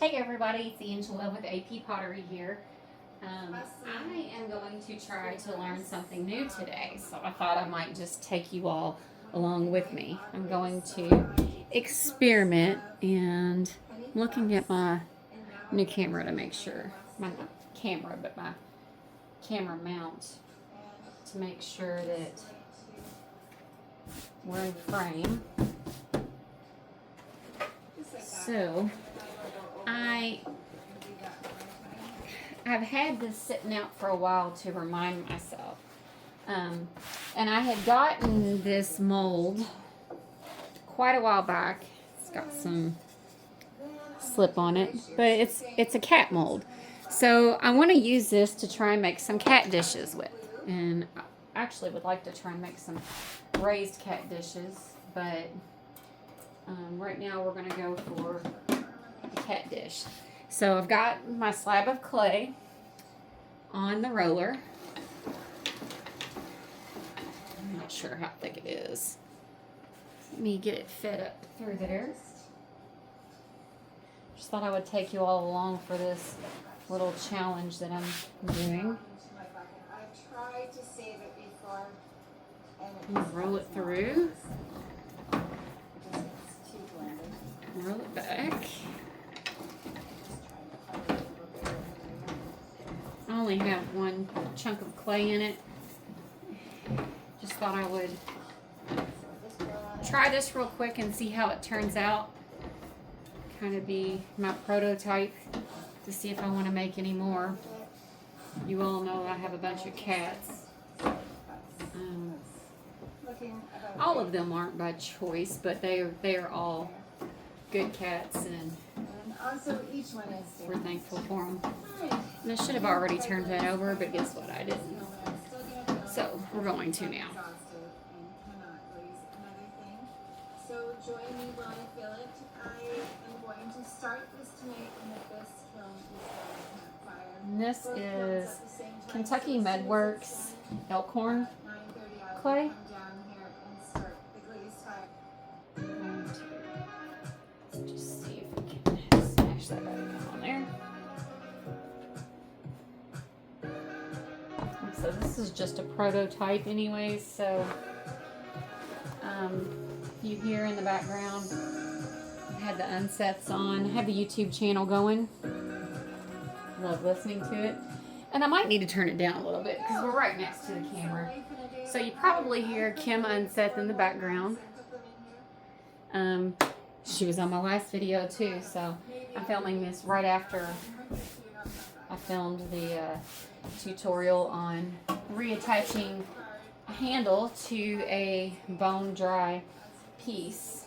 Hey everybody, it's Angela with AP Pottery here. I am going to try to learn something new today, so I thought I might just take you all along with me. I'm going to experiment and looking at my new camera to make sure, my camera, but my camera mount to make sure that we're in frame. So, I've had this sitting out for a while to remind myself. And I had gotten this mold quite a while back. It's got some slip on it, but it's a cat mold. So I want to use this to try and make some cat dishes with. And I actually would like to try and make some raised cat dishes, but right now we're going to go for a cat dish. So I've got my slab of clay on the roller. I'm not sure how thick it is. Let me get it fed up through there. Just thought I would take you all along for this little challenge that I'm doing. Roll it through. Roll it back. I only have one chunk of clay in it. Just thought I would try this real quick and see how it turns out. Kind of be my prototype to see if I want to make any more. You all know I have a bunch of cats. All of them aren't by choice, but they are all good cats, and also each one is we're thankful for them. And I should have already turned that over, but guess what? I didn't. So we're going to now. So join me while I fill it. I am going to start this tonight in the best kiln is And this is Kentucky Medworks Elkhorn clay. Just see if we can smash that back on there. So this is just a prototype anyways, so you hear in the background I had the unsets on. I have the YouTube channel going. Love listening to it. And I might need to turn it down a little bit because we're right next to the camera. So you probably hear Kim Unseth in the background. She was on my last video too, so I'm filming this right after I filmed the tutorial on reattaching a handle to a bone dry piece.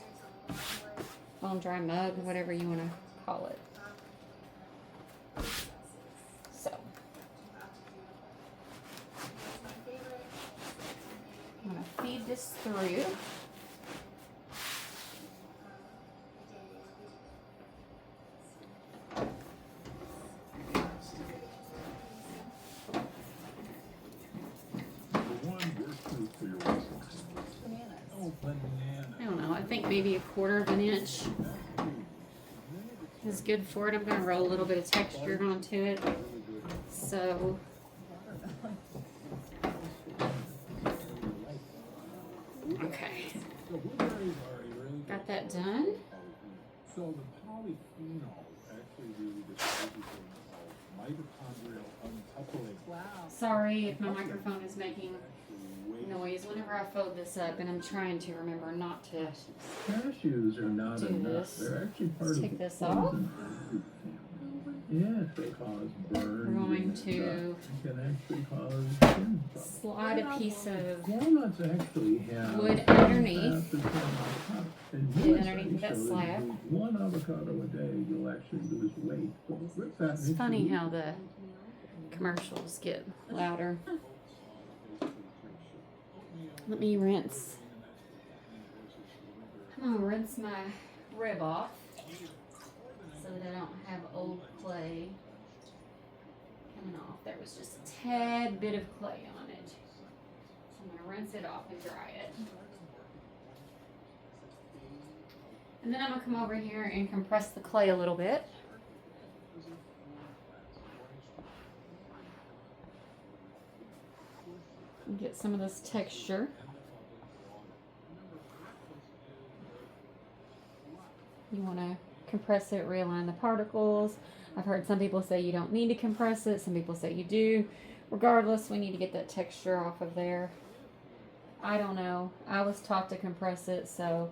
Bone dry mug, whatever you want to call it. So I'm going to feed this through. I don't know, I think maybe 1/4 of an inch is good for it. I'm going to roll a little bit of texture onto it. So, okay. Got that done. So the polyphenol actually really describes mitochondrial uncoupling. Wow. Sorry if my microphone is making noise whenever I fold this up, and I'm trying to remember not to Cashews are not do enough. this. They're actually part Let's of take the this off. Yes, they cause burns. We're going to can actually cause skin problems. slide a piece of Walnuts actually have wood underneath. And underneath that slab. One avocado a day, you'll actually lose weight. So rip that It's into funny the- how the commercials get louder. Let me rinse. I'm gonna rinse my rib off so that I don't have old clay coming off. There was just a tad bit of clay on it. So I'm gonna rinse it off and dry it. And then I'm gonna come over here and compress the clay a little bit. And get some of this texture. You want to compress it, realign the particles. I've heard some people say you don't need to compress it. Some people say you do. Regardless, we need to get that texture off of there. I don't know. I was taught to compress it, so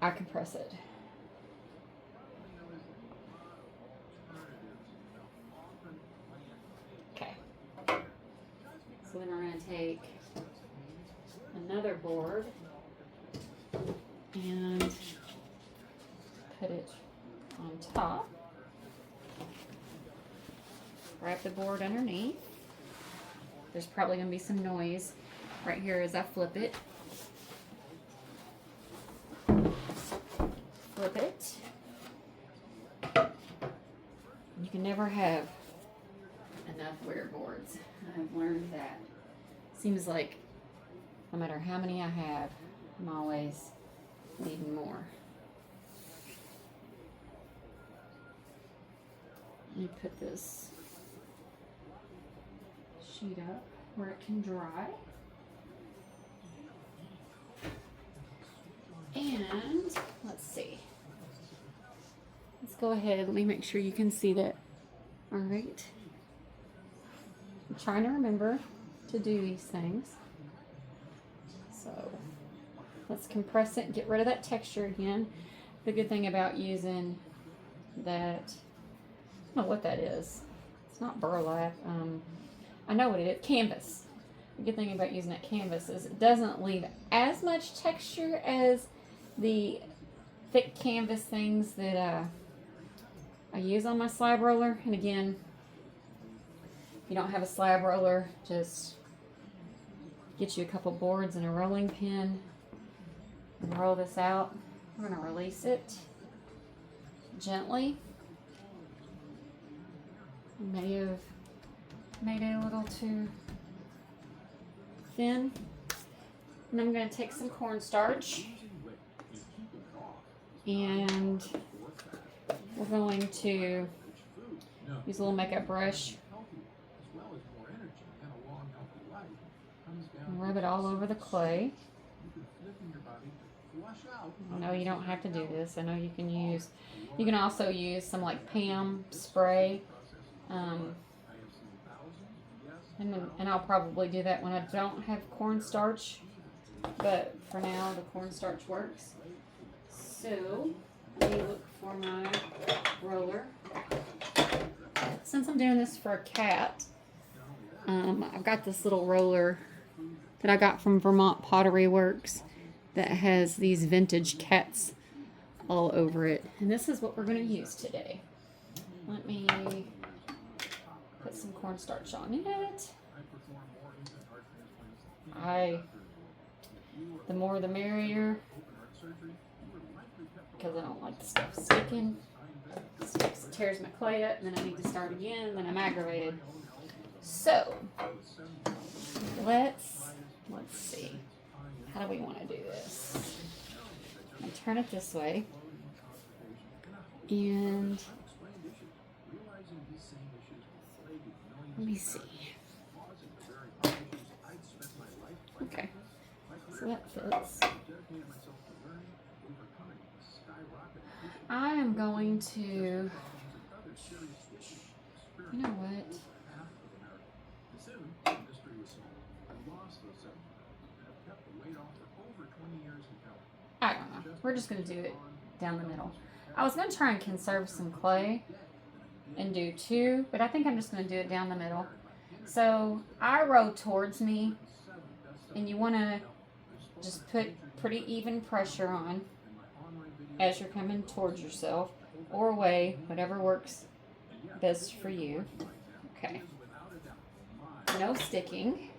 I compress it. Okay. So then we're going to take another board and put it on top. Wrap the board underneath. There's probably going to be some noise right here as I flip it. Flip it. You can never have enough weird boards. I've learned that. Seems like no matter how many I have, I'm always needing more. Let me put this sheet up where it can dry. And let's see. Let's go ahead. Let me make sure you can see that. All right. I'm trying to remember to do these things. So let's compress it and get rid of that texture again. The good thing about using that, I don't know what that is. It's not burlap. I know what it is. Canvas. The good thing about using that canvas is it doesn't leave as much texture as the thick canvas things that I use on my slab roller. And again, if you don't have a slab roller, just get you a couple boards and a rolling pin and roll this out. We're going to release it gently. May have made it a little too thin. And I'm going to take some cornstarch and we're going to use a little makeup brush and rub it all over the clay. I know you don't have to do this. I know you can also use some like Pam spray. And I'll probably do that when I don't have cornstarch, but for now the cornstarch works. So let me look for my roller. Since I'm doing this for a cat, I've got this little roller that I got from Vermont Pottery Works that has these vintage cats all over it, and this is what we're going to use today. Let me put some cornstarch on it. The more the merrier, because I don't like the stuff sticking. It tears my clay up, and then I need to start again, and then I'm aggravated. So let's see. How do we want to do this? I'm gonna turn it this way, and let me see. Okay, so that fits. I am going to, you know what? I don't know. We're just going to do it down the middle. I was going to try and conserve some clay and do two, but I think I'm just going to do it down the middle. So I row towards me, and you want to just put pretty even pressure on as you're coming towards yourself or away, whatever works best for you. Okay. No sticking.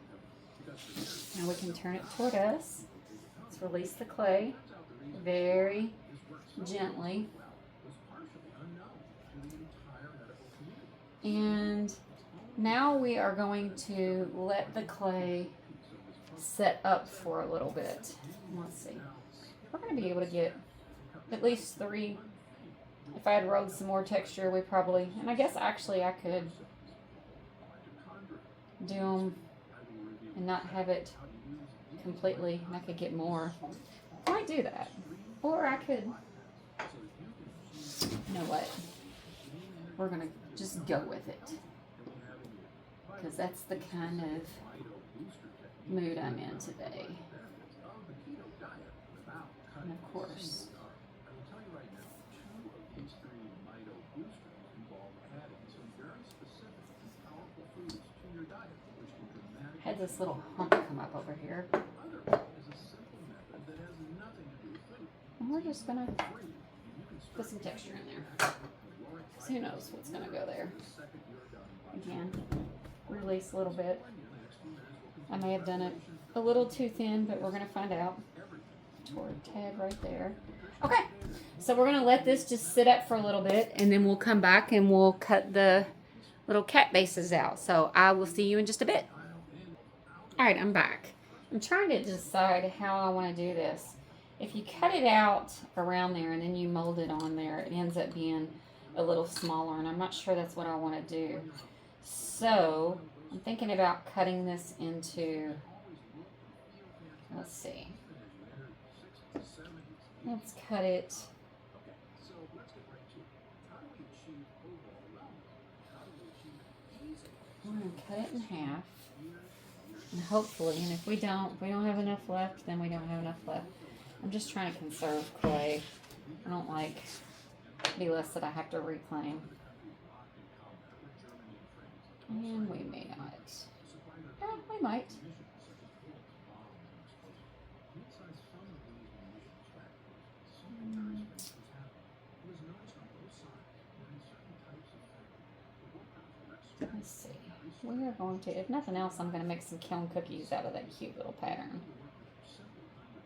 Now we can turn it toward us. Let's release the clay very gently. And now we are going to let the clay set up for a little bit. Let's see. We're going to be able to get at least 3 If I had rolled some more texture, we probably, and I guess actually I could do them and not have it completely, and I could get more. I might do that. Or I could, you know what? We're going to just go with it. Because that's the kind of mood I'm in today. And of course, had this little hump come up over here. And we're just gonna put some texture in there. So who knows what's gonna go there. Again, release a little bit. I may have done it a little too thin, but we're gonna find out. Toward tab right there. Okay, so we're gonna let this just sit up for a little bit, and then we'll come back and we'll cut the little cat bases out. So I will see you in just a bit. All right, I'm back. I'm trying to decide how I want to do this. If you cut it out around there and then you mold it on there, it ends up being a little smaller, and I'm not sure that's what I want to do. So I'm thinking about cutting this into, let's see. Let's cut it. I'm going to cut it in half. And hopefully, and if we don't have enough left, then we don't have enough left. I'm just trying to conserve clay. I don't like any less that I have to reclaim. And we may not. Yeah, we might. Let's see. We are going to, if nothing else, I'm going to make some kiln cookies out of that cute little pattern.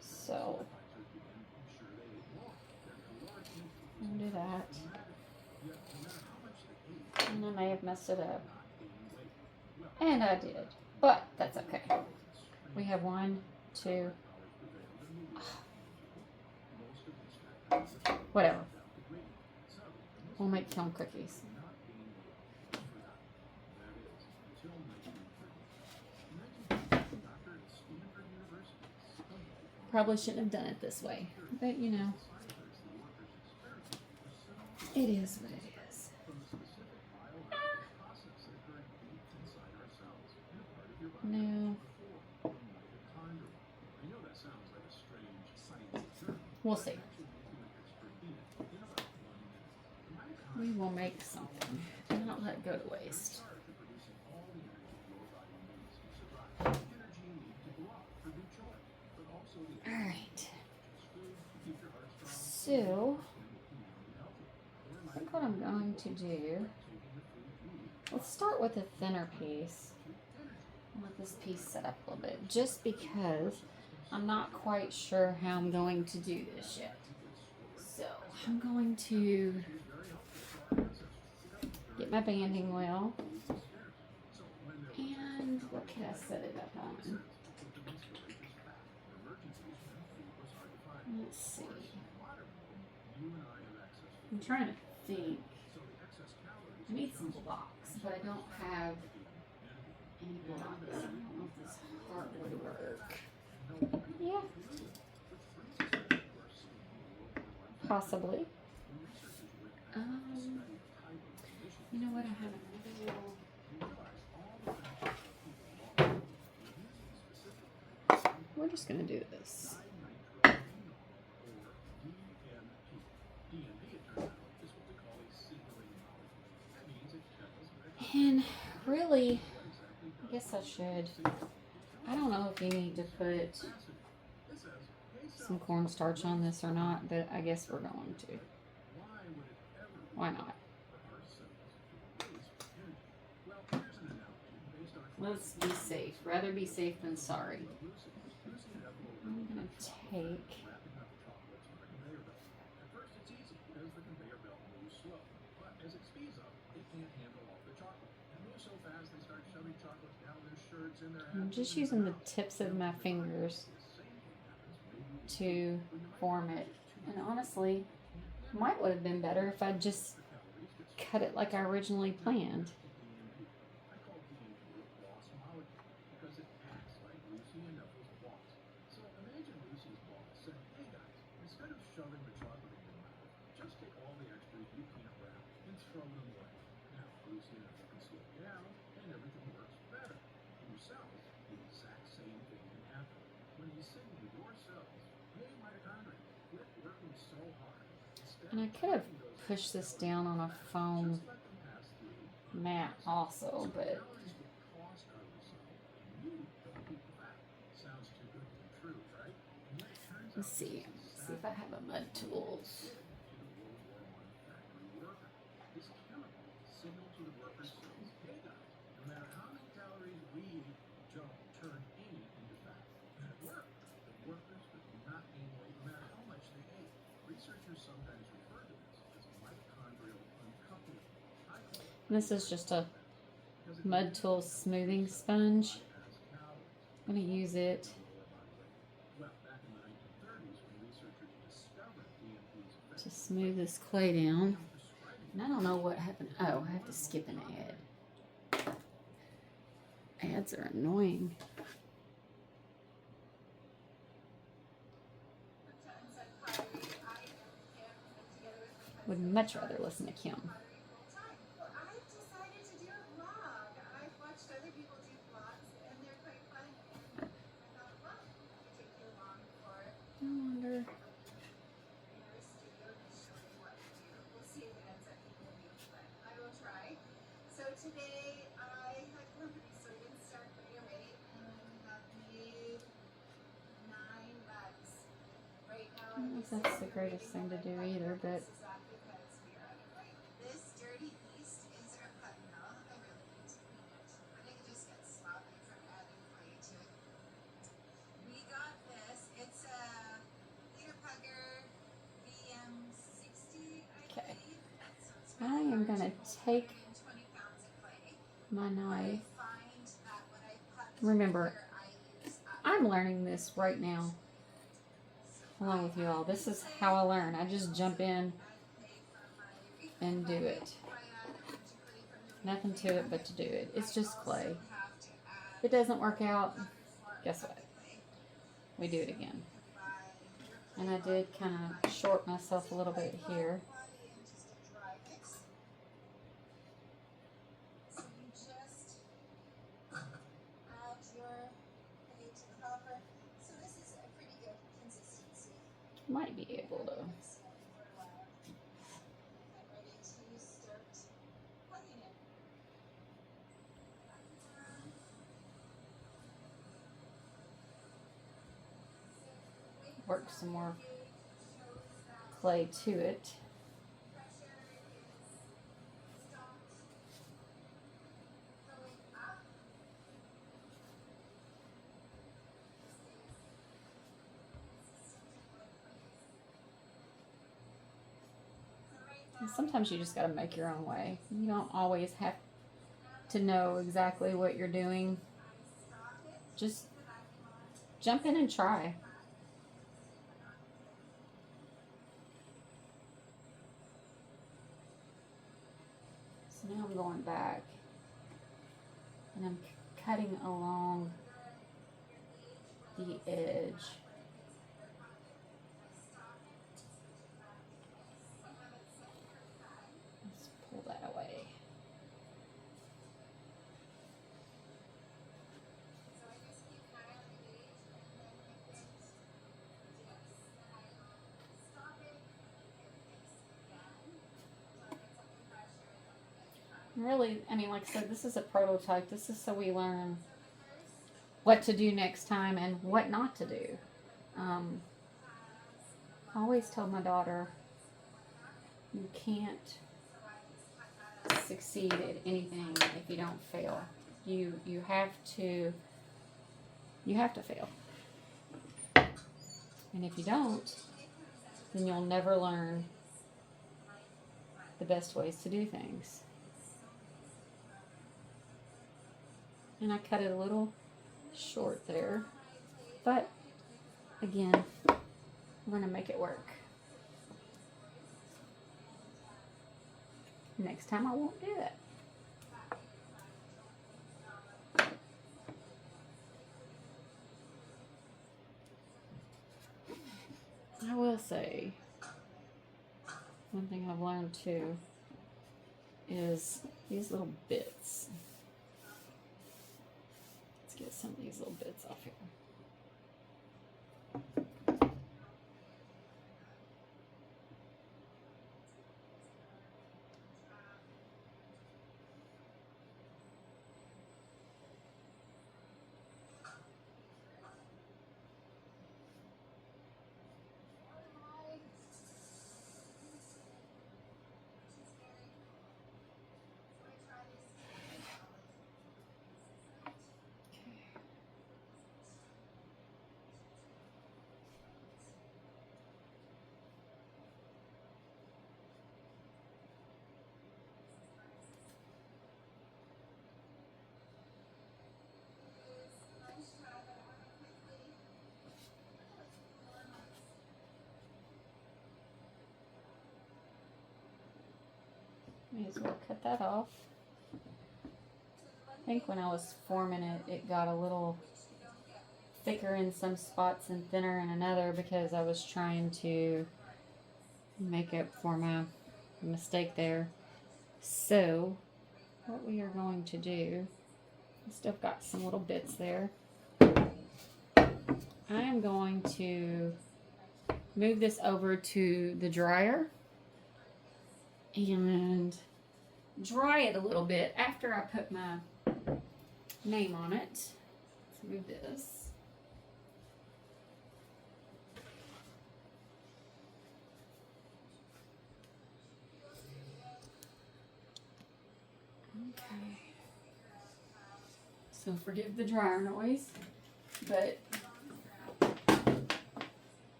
So, I'm going to do that. And I may have messed it up. And I did. But that's okay. We have 1, 2. Whatever. We'll make kiln cookies. Probably shouldn't have done it this way, but you know, it is what it is. No. We'll see. We will make something and not let it go to waste. Alright. So, I think what I'm going to do, let's start with a thinner piece. Let this piece set up a little bit, just because I'm not quite sure how I'm going to do this yet. So, I'm going to get my banding wheel, and what can I set it up on? Let's see. I'm trying to think. I need some blocks, but I don't have any blocks. I don't know if this heart would work. Yeah. Possibly. You know what? I have another little. We're just gonna do this. And really, I guess I should. I don't know if you need to put some cornstarch on this or not, but I guess we're going to. Why not? Let's be safe. Rather be safe than sorry. I'm going to take. I'm just using the tips of my fingers to form it. And honestly, Might would have been better if I'd just cut it like I originally planned. I call DMP a boss molecule because it acts like Lucy and Neville's boss. So imagine Lucy's boss saying, hey guys, instead of shoving the chocolate in your mouth, just take all the extras you can't wrap and throw them away. Now Lucy and Neville can slow down and everything works better. In your cells, the exact same thing can happen. When you signal your cells, hey mitochondria, quit working so hard. And I could have pushed this down on a foam mat also, but let's see. See if I have a mud tools. This is just a mud tool smoothing sponge. I'm going to use it to smooth this clay down. And I don't know what happened. Oh, I have to skip an ad. Ads are annoying. Would much rather listen to Kim. I wonder. So today I had company, so I didn't start right away, and I have made 9 bags. Right now, I don't know if that's the greatest thing to do either, but this dirty yeast is our putty mill. I really need to clean it, but it just gets sloppy from adding clay to it. We got this. It's a Peter Pugger VM60, I okay. believe. So it's I am going to take 20 pounds of clay. my knife. I find that when I put Remember, here, I use I'm learning this right now along with you all. This is how I learn. I just jump in and do it. Nothing to it but to do it. It's just clay. If it doesn't work out, guess what? We do it again. And I did kind of short myself a little bit here. So you just add your clay to the hopper. So this is a pretty good consistency. Might be able to. Ready to start plugging it. Work some more clay to it. And sometimes you just got to make your own way. You don't always have to know exactly what you're doing. Just jump in and try. So now I'm going back and I'm cutting along the edge. Let's pull that away. Really, I mean, like I said, this is a prototype. This is so we learn what to do next time and what not to do. I always tell my daughter, you can't succeed at anything if you don't fail. You have to fail. And if you don't, then you'll never learn the best ways to do things. And I cut it a little short there, but again, we're going to make it work. Next time I won't do that. I will say, one thing I've learned too is these little bits. Let's get some of these little bits off here. May as well cut that off. I think when I was forming it, it got a little thicker in some spots and thinner in another because I was trying to make up for my mistake there. So, what we are going to do, I still got some little bits there. I am going to move this over to the dryer and dry it a little bit after I put my name on it. Let's move this. Okay. So forgive the dryer noise, but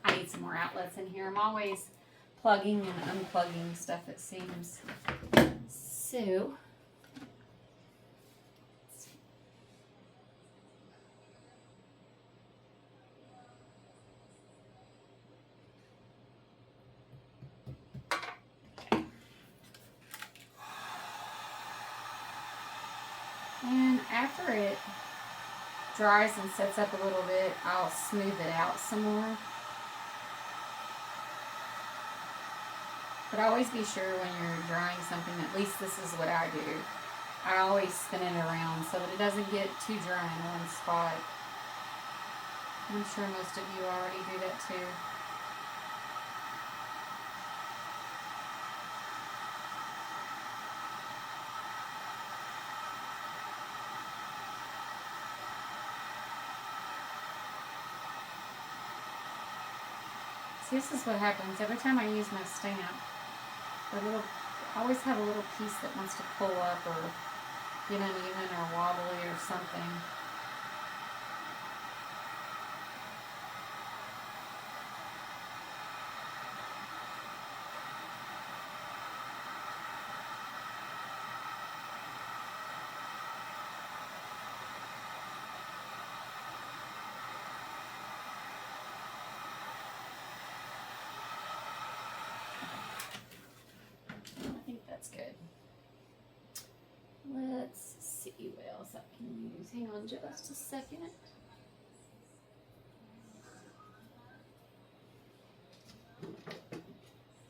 I need some more outlets in here. I'm always plugging and unplugging stuff, it seems. So, and after it dries and sets up a little bit, I'll smooth it out some more. But always be sure when you're drying something, at least this is what I do. I always spin it around so that it doesn't get too dry in one spot. I'm sure most of you already do that too. See, this is what happens every time I use my stamp. I always have a little piece that wants to pull up or get uneven or wobbly or something. That's good. Let's see what else I can use. Hang on just a second.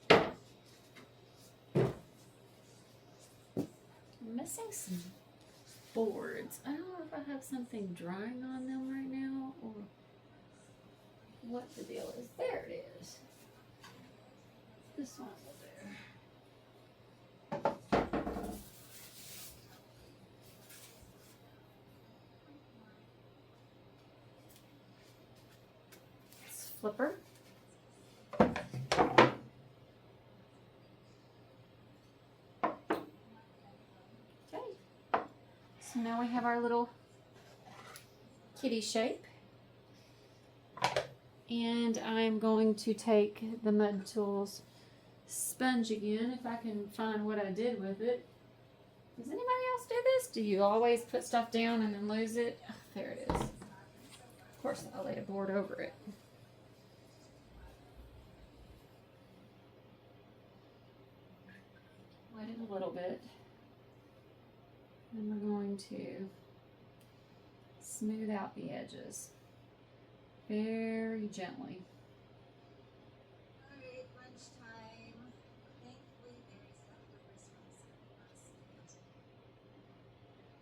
I'm missing some boards. I don't know if I have something drying on them right now or what the deal is. There it is. This one over there. Flipper. Okay. So now we have our little kitty shape. And I'm going to take the Mud Tools sponge again if I can find what I did with it. Does anybody else do this? Do you always put stuff down and then lose it? Oh, there it is. Of course, I laid a board over it. wet it a little bit. And we're going to smooth out the edges very gently. Alright, lunchtime. Thankfully, there's leftovers from last night.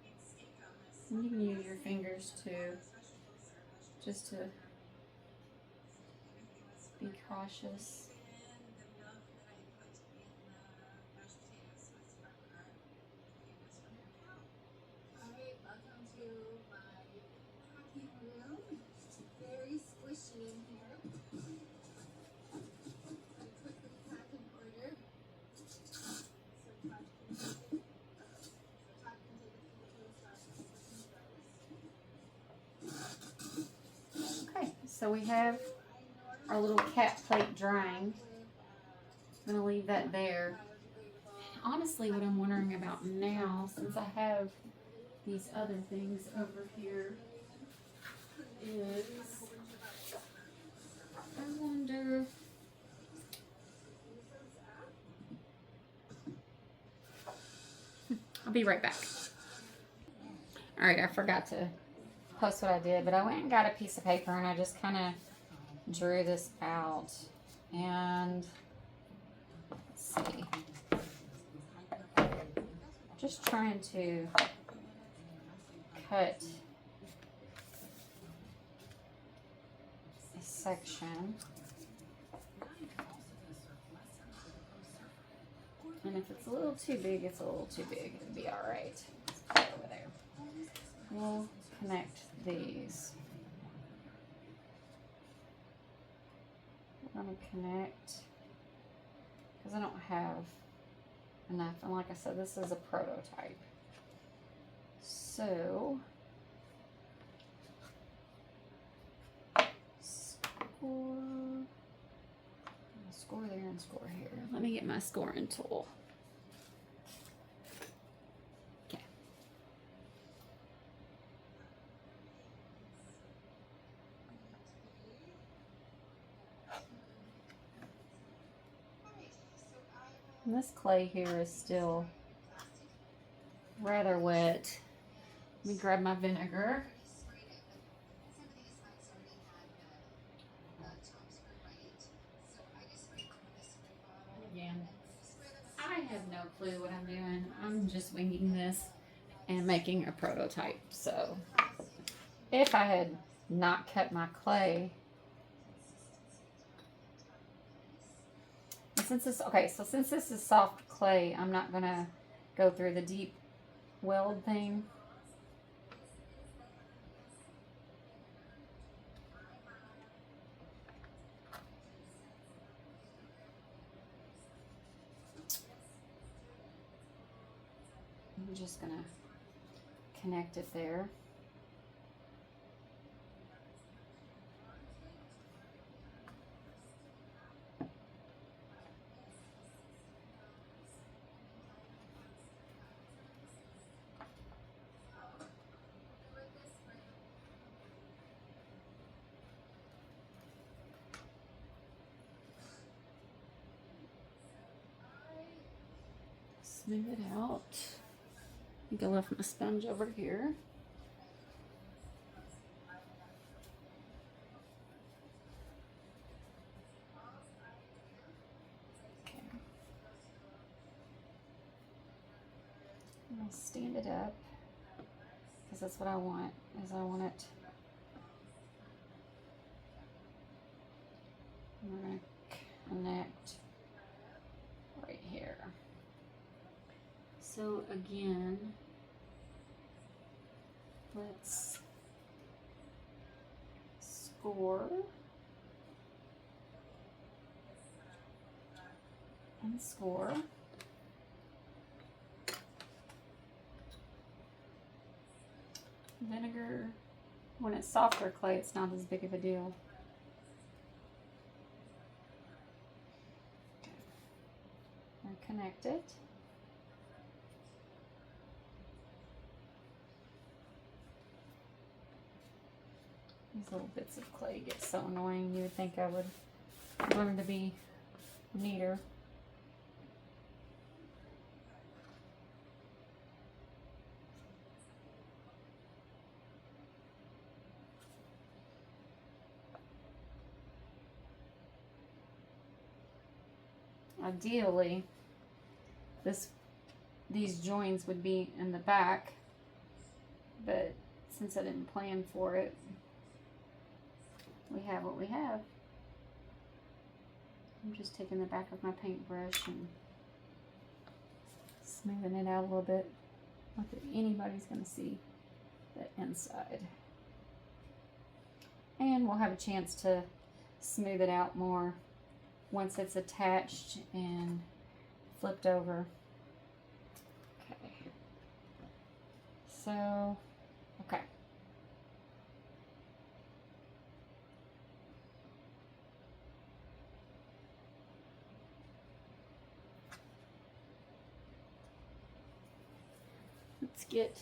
It's steak on this. And you can use your fingers too, just to be cautious. The milk that I put in the mashed potatoes was from our, it was from your cow. Alright, welcome to my packing room. Very squishy in here. I quickly pack and order. Todd can take a few post Okay, so we have our little cat plate drying. I'm gonna leave that there. Honestly, what I'm wondering about now, since I have these other things over here, is I wonder. I'll be right back. All right, I forgot to post what I did, but I went and got a piece of paper and I just kind of drew this out. And let's see. Just trying to cut a section. And if it's a little too big, it's a little too big. It'll be all right. Let's put it over there. We'll connect these. I'm going to connect because I don't have enough. And like I said, this is a prototype. So, score there and score here. Let me get my scoring tool. Okay. And this clay here is still rather wet. Let me grab my vinegar. Again, I have no clue what I'm doing. I'm just winging this and making a prototype. So if I had not cut my clay, and since this, okay, so since this is soft clay, I'm not gonna go through the deep weld thing. I'm just gonna connect it there. Smooth it out. I think I left my sponge over here. Okay. I'm gonna stand it up because that's what I want. Is I want it. We're gonna connect right here. So again, let's score and score. Vinegar, when it's softer clay, it's not as big of a deal. Okay. And connect it. These little bits of clay get so annoying. You would think I would learn to be neater. Ideally, these joins would be in the back, but since I didn't plan for it, we have what we have. I'm just taking the back of my paintbrush and smoothing it out a little bit. Not that anybody's going to see the inside. And we'll have a chance to smooth it out more once it's attached and flipped over. Okay. So, okay. Let's get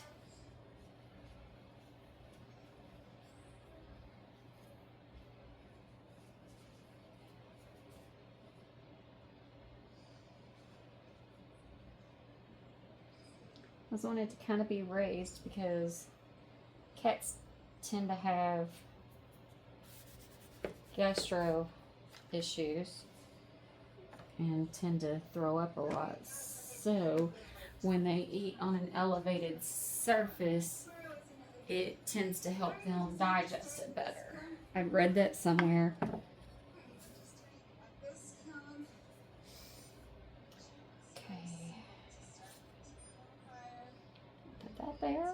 I was wanting it to kind of be raised because cats tend to have gastro issues and tend to throw up a lot. So when they eat on an elevated surface, it tends to help them digest it better. I read that somewhere. Okay. Put that there.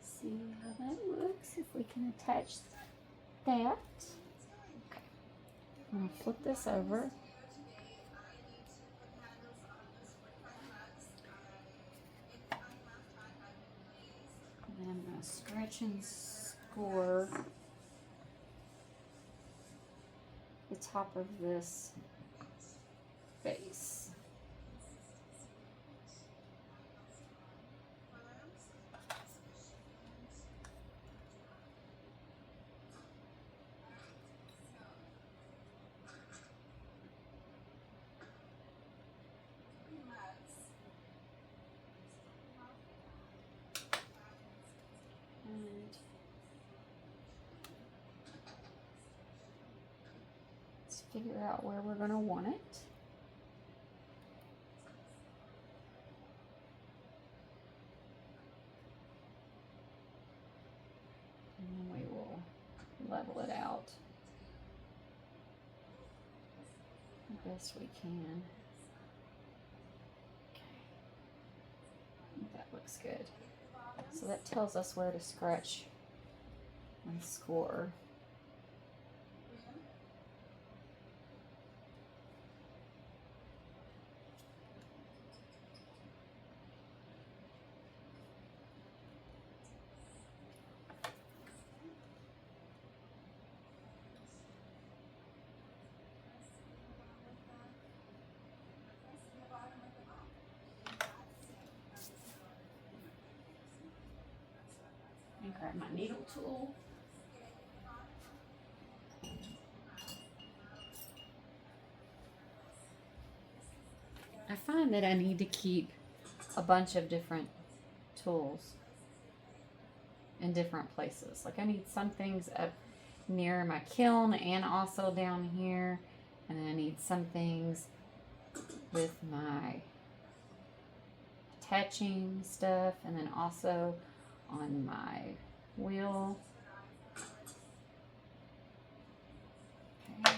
See how that looks, if we can attach that. Okay. I'm going to flip this over. And then I'm going to scratch and score the top of this base. Let's figure out where we're going to want it. And then we will level it out the best we can. Okay. That looks good. So that tells us where to scratch and score. And grab my needle tool. I find that I need to keep a bunch of different tools in different places. Like I need some things up near my kiln and also down here. And then I need some things with my attaching stuff and then also on my wheel. Okay.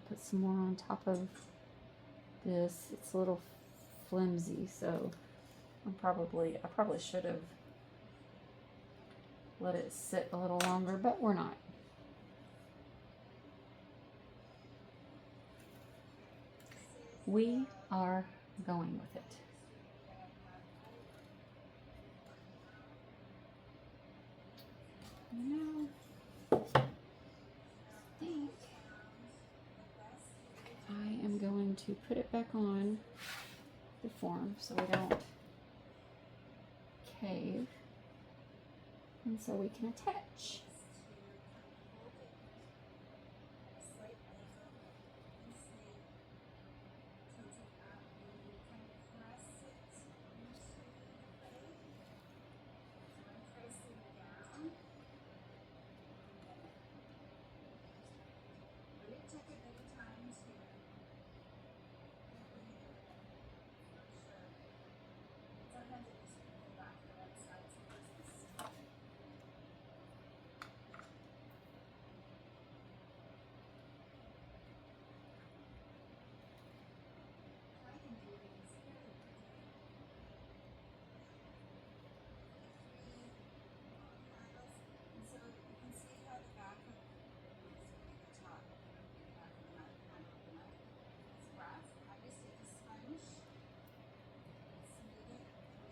Put some more on top of this. It's a little flimsy, so I probably should have let it sit a little longer, but we're not. We are going with it. Now, I think I am going to put it back on the form so we don't cave, and so we can attach.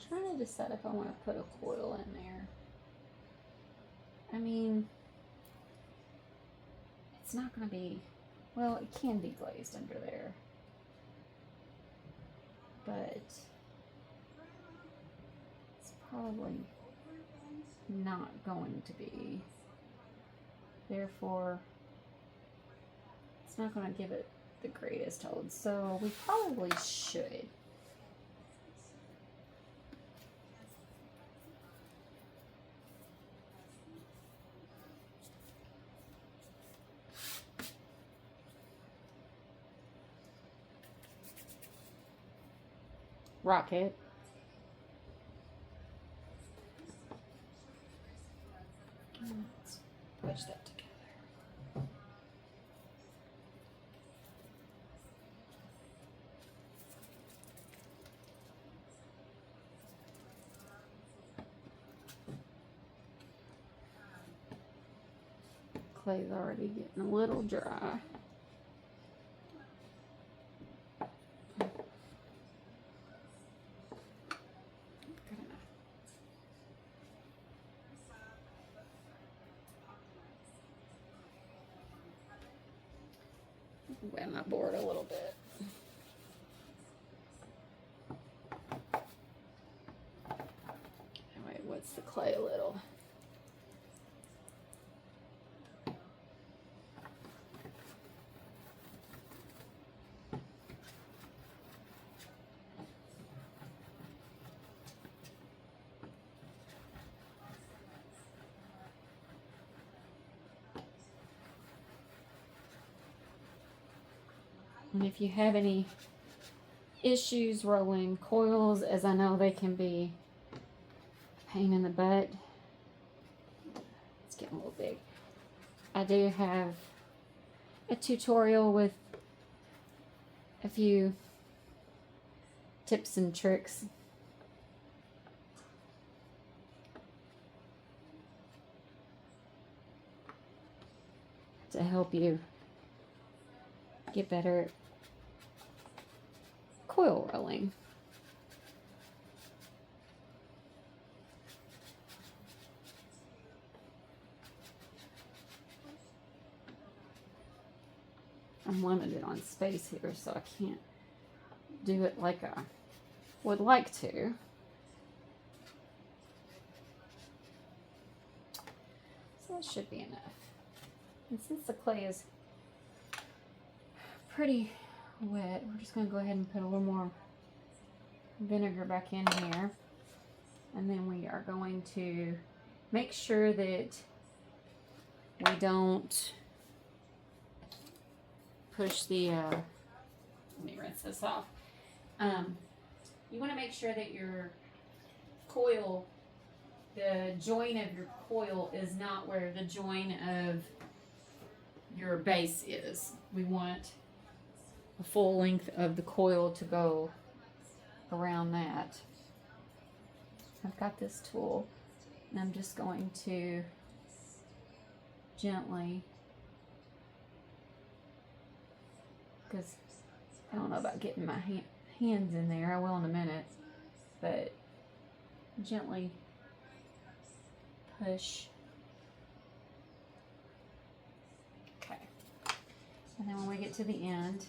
trying to decide if I want to put a coil in there. I mean, it's not going to be, well, it can be glazed under there, but it's probably not going to be. Therefore, it's not going to give it the greatest hold. So we probably should. Rocket. Let's push that together. Clay's already getting a little dry. Wet my board a little bit. Anyway, what's the clay a little? And if you have any issues rolling coils, as I know they can be a pain in the butt. It's getting a little big. I do have a tutorial with a few tips and tricks. To help you get better at coil rolling. I'm limited on space here, so I can't do it like I would like to. So that should be enough. And since the clay is pretty wet, we're just going to go ahead and put a little more vinegar back in here. And then we are going to make sure that we don't push the, let me rinse this off. You want to make sure that your coil, the join of your coil is not where the join of your base is. We want the full length of the coil to go around that. I've got this tool and I'm just going to gently, because I don't know about getting my hands in there. I will in a minute, but gently push. Okay. And then when we get to the end,